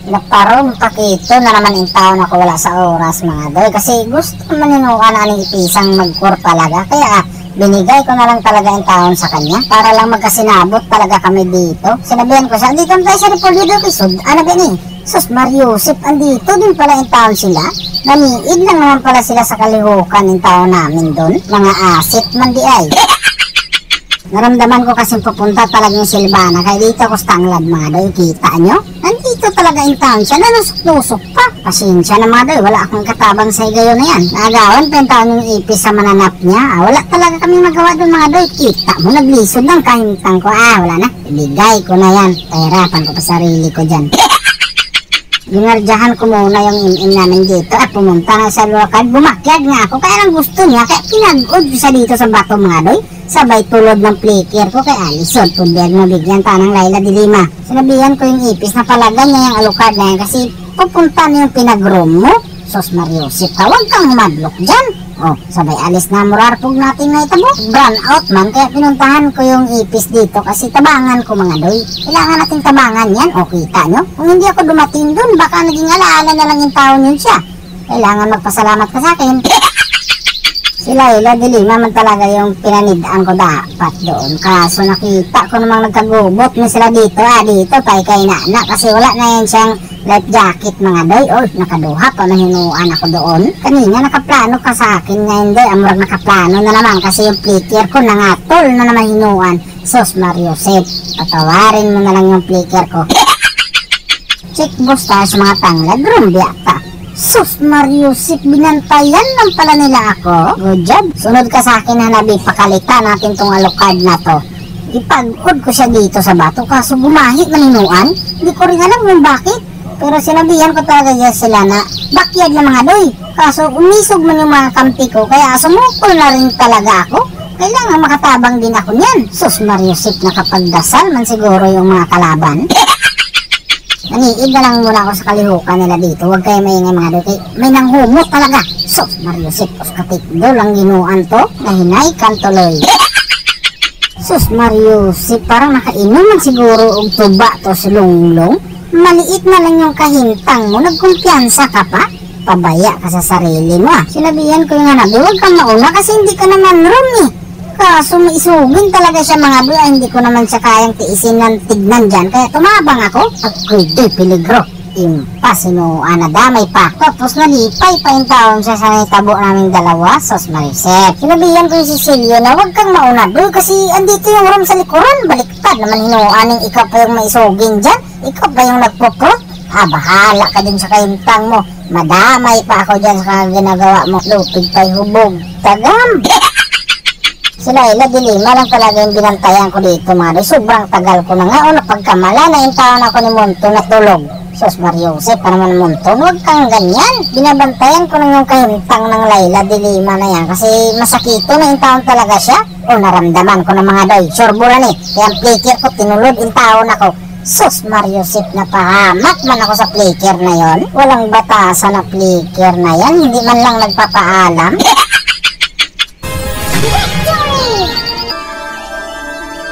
Naparong pakito na naman in taon ako wala sa oras mga doy. Kasi gusto naman ninuka na aning ipisang mag-court talaga. Kaya binigay ko na lang talaga in taon sa kanya. Para lang magkasinabot talaga kami dito. Sinabihan ko siya, andito tayo sa Repolyo Quezon. Ano gani? Sus Mariusip, andito din pala in taon sila. Naniid lang naman pala sila sa kalihukan in taon namin doon. Mga asit man di ay. Naramdaman ko kasing pupunta talaga yung Silvana. Kaya dito ko stanglad mga doy. Kita nyo? Nandito talaga in town siya. Nanusok-tusok pa. Pasensya na mga doy. Wala akong katabang sa igayon na yan. Naagawan pa yung taon yung ipis sa mananap niya. Wala talaga kami magawa doon mga doy. Kita mo, naglisod lang kahintang ko. Wala na. Ibigay ko na yan. Pahirapan ko pa sarili ko dyan. Ginardyahan ko muna yung im-im namin dito at pumunta na sa lokal. Bumakyag nga ako. Kaya lang gusto niya. Kaya pinag-od ko siya dito sa bato mga doy. Sabay tulod ng plikir ko kay Alisod. Pumbiyag na bigyan tanang Laila de Lima. Sinabihan ko yung ipis na palagan niya yung alukad na yan kasi pupunta niya yung pinag-room mo. Sos Mariusip ka, huwag kang madlock dyan. Sabay alis na murarpog natin na itabo. Brown out man, kaya pinuntahan ko yung ipis dito kasi tabangan ko mga doy. Kailangan natin tabangan yan, kita nyo? Kung hindi ako dumating dun, baka naging alaala na lang yung taon yun siya. Kailangan magpasalamat ka sa akin. Si Laila de Lima man talaga yung pinanidaan ko dapat doon. Kaso nakita ko namang nagkagubot na sila dito. Dito pay kay nana kasi wala na yan siyang life jacket mga doy. Nakaduha pa mahinuan ako doon. Kanina nakaplano ka sa akin. Ngayon doy, amurag nakaplano na naman kasi yung flicker ko nangatol na naman hinuan. Sos Mariusip, patawarin mo na lang yung flicker ko. Check booster sa mga tanglad, rumbya pa. Sus Mariusip, binantayan lang pala nila ako. Good job. Sunod ka sa akin na nabi, pakalita natin tong alukad na to. Ipag-od ko siya dito sa bato kaso bumahi maninuan. Hindi ko rin alam kung bakit. Pero sinabihan ko talaga niya sila na backyard lang mga doy. Kaso umisog man yung mga kampi ko kaya sumukol na rin talaga ako. Kailangan makatabang din ako niyan. Sus Mariusip, nakapagdasal man siguro yung mga kalaban. Naniid na lang muna ako sa kalihukan nila dito. Huwag kayo maingay mga doy. May nanghumot talaga. Sus Mariusip, katikdo lang ginuan to. Nahinay kan tuloy. Sus Mariusip, parang nakainom man siguro og tuba to si Lunglong. Maliit na lang yung kahintang mo. Nagkumpiyansa ka pa. Pabaya ka sa sarili mo. Sinabihan ko yung hanabi, huwag kang mauna kasi hindi ka naman room Kaso maisugin talaga siya mga doy. Hindi ko naman siya kayang tiisin ng tignan dyan. Kaya tumabang ako. Ako'y doy peligro. Impas, nadamay pa ako. Tapos nalipay pa yung taon siya sa tabo naming dalawa. Sos Mariusip. Sinabihan ko yung Cecilio na huwag kang mauna doy kasi andito yung room sa likuran. Baliktad naman hinuaning ikaw pa yung maisugin dyan. Ikaw pa yung nagpuprot. Bahala ka din sa kayintang mo. Madamay pa ako dyan sa ginagawa mo. Lupig pa'y hubog. Tagam! Si Laila de Lima lang talaga yung binantayan ko dito mga doy. Sobrang tagal ko na nga. Pagkamala na yung taon ako ni Monto na tulog. Sos Mariusip, pa naman Monto, huwag kang ganyan. Binabantayan ko na yung kahintang ng Laila de Lima na yan. Kasi masakito na yung taon talaga siya. Naramdaman ko na mga doy. Surbulan Kaya ang plikir ko, tinulod yung taon ako. Sos Mariusip, napahamak man ako sa plikir na yon. Walang batasan na plikir na yan. Hindi man lang nagpapaalam.